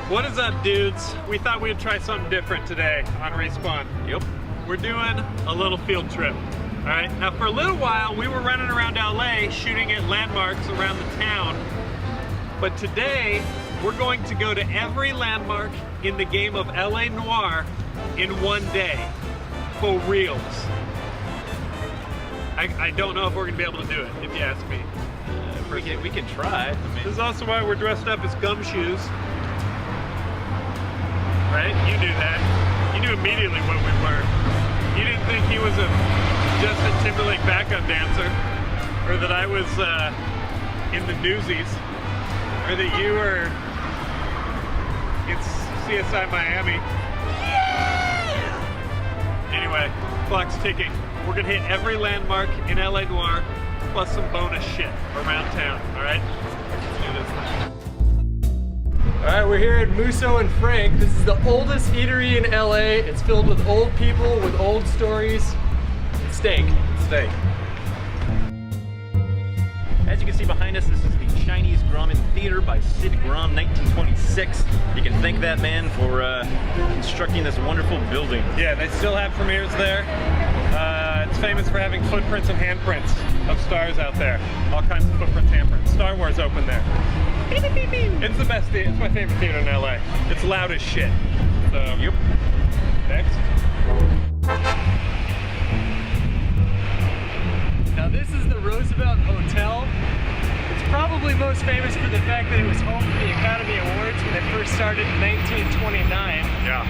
What is up, dudes? We thought we'd try something different today on Respawn. Yep. We're doing a little field trip. All right. Now, for a little while, we were running around LA shooting at landmarks around the town. But today, we're going to go to every landmark in the game of LA Noire in one day. For reals. I don't know if we're gonna be able to do it, if you ask me. We can try. This is also why we're dressed up as gumshoes. Right? You knew that. You knew immediately what we were. You didn't think he was a Justin Timberlake backup dancer, or that I was in the Newsies, or that you were in CSI Miami. Anyway, clock's ticking. We're gonna hit every landmark in LA Noire, plus some bonus shit around town, all right? Let's do this thing. All right, we're here at Musso and Frank. This is the oldest eatery in LA. It's filled with old people with old stories. Steak. Steak. As you can see behind us, this is the Chinese Grauman Theater by Sid Graum, 1926. You can thank that man for constructing this wonderful building. Yeah, they still have premieres there. It's famous for having footprints and handprints of stars out there. All kinds of footprints, handprints. Star Wars opened there. It's the best theater. It's my favorite theater in LA. It's loud as shit. So, Yep. Next. Now this is the Roosevelt Hotel. It's probably most famous for the fact that it was home to the Academy Awards when it first started in 1929. Yeah.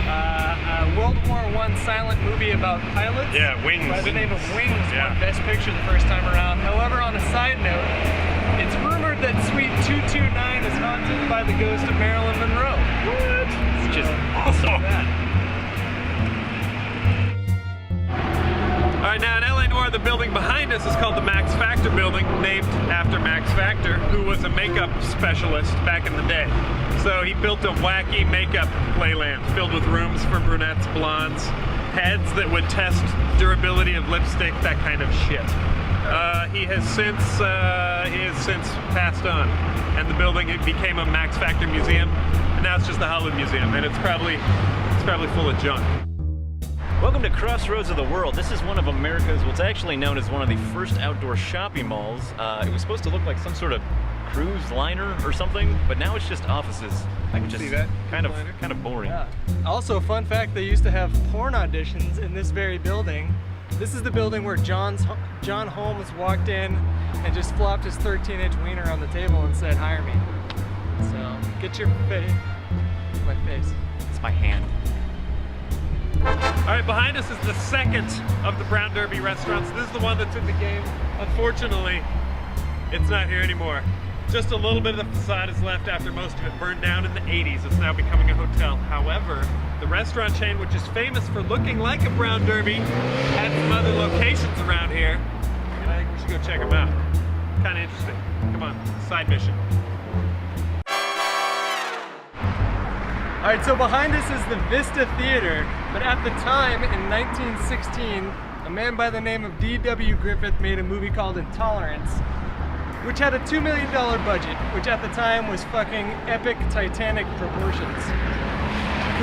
A World War I silent movie about pilots. Yeah, Wings. By the name of Wings Yeah. won Best Picture the first time around. However, on a side note, it's rumored that Suite 229 is haunted by the ghost of Marilyn Monroe. What? It's just awesome. that. All right, now in LA Noire, the building behind us is called the Max Factor building, named after Max Factor, who was a makeup specialist back in the day. So he built a wacky makeup playland filled with rooms for brunettes, blondes, heads that would test durability of lipstick, that kind of shit. He has since passed on, and the building became a Max Factor museum, and now it's just the Hollywood Museum, and it's probably full of junk. Welcome to Crossroads of the World. This is one of America's, what's actually known as one of the first outdoor shopping malls. It was supposed to look like some sort of cruise liner or something, but now it's just offices. I can see that. Kind of boring. Yeah. Also, fun fact, they used to have porn auditions in this very building. This is the building where John Holmes walked in and just flopped his 13-inch wiener on the table and said, "Hire me." So, get your face. My face. It's my hand. All right, behind us is the second of the Brown Derby restaurants. This is the one that's in the game. Unfortunately, it's not here anymore. Just a little bit of the facade is left after most of it burned down in the 80s. It's now becoming a hotel. However, the restaurant chain, which is famous for looking like a Brown Derby, had some other locations around here, and I think we should go check them out. Kind of interesting. Come on, side mission. All right, so behind us is the Vista Theater, but at the time, in 1916, a man by the name of D.W. Griffith made a movie called Intolerance, which had a $2 million budget, which at the time was fucking epic Titanic proportions.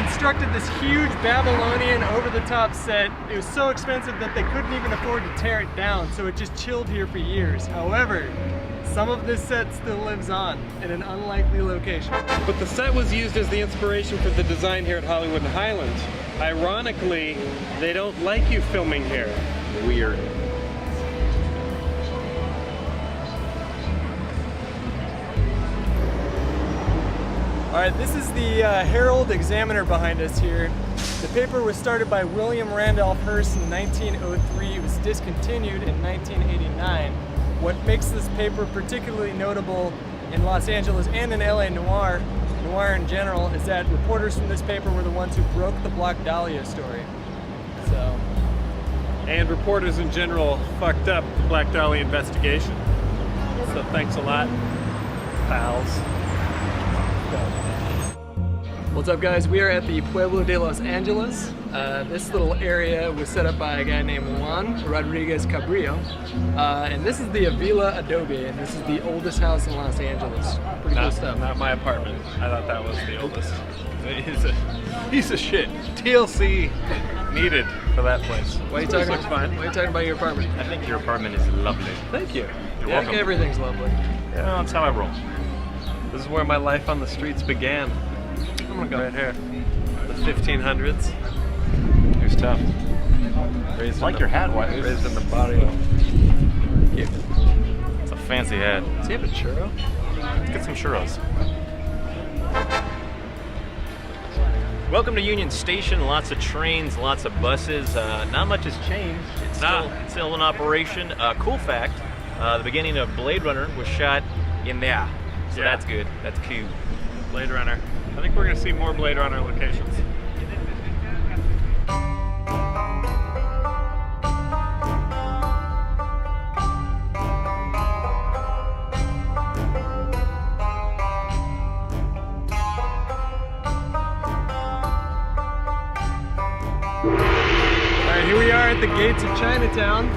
Constructed this huge Babylonian over-the-top set. It was so expensive that they couldn't even afford to tear it down, so it just chilled here for years. However, some of this set still lives on in an unlikely location. But the set was used as the inspiration for the design here at Hollywood and Highland. Ironically, they don't like you filming here. Weird. All right, this is the Herald Examiner behind us here. The paper was started by William Randolph Hearst in 1903. It was discontinued in 1989. What makes this paper particularly notable in Los Angeles and in LA Noire in general, is that reporters from this paper were the ones who broke the Black Dahlia story. So. And reporters in general fucked up the Black Dahlia investigation. So thanks a lot, pals. What's up, guys? We are at the Pueblo de Los Angeles. This little area was set up by a guy named Juan Rodriguez Cabrillo. And this is the Avila Adobe, and this is the oldest house in Los Angeles. Pretty cool stuff. Not my apartment. I thought that was the oldest. He's a piece of shit. TLC needed for that place. Why are you This talking? looks fine. Why are you talking about your apartment? I think your apartment is lovely. Thank you. You're Yeah, welcome. everything's lovely. Yeah, that's how I roll. This is where my life on the streets began. I'm gonna go right here. The 1500s. Here's tough. Raised Like in your the- hat, why? Raised in the barrio. Yeah. It's a fancy hat. Does he have a churro? Let's get some churros. Welcome to Union Station. Lots of trains, lots of buses. Not much has changed. It's still in operation. Cool fact: the beginning of Blade Runner was shot in there, so Yeah. that's good. That's cute. Blade Runner. I think we're gonna see more Blade Runner locations. Alright, here we are at the gates of Chinatown.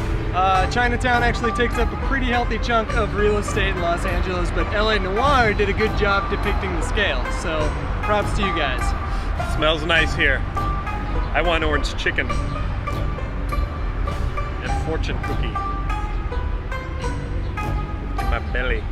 Chinatown actually takes up a pretty healthy chunk of real estate in Los Angeles, but LA Noire did a good job depicting the scale, so props to you guys. Smells nice here. I want orange chicken. And fortune cookie. In my belly.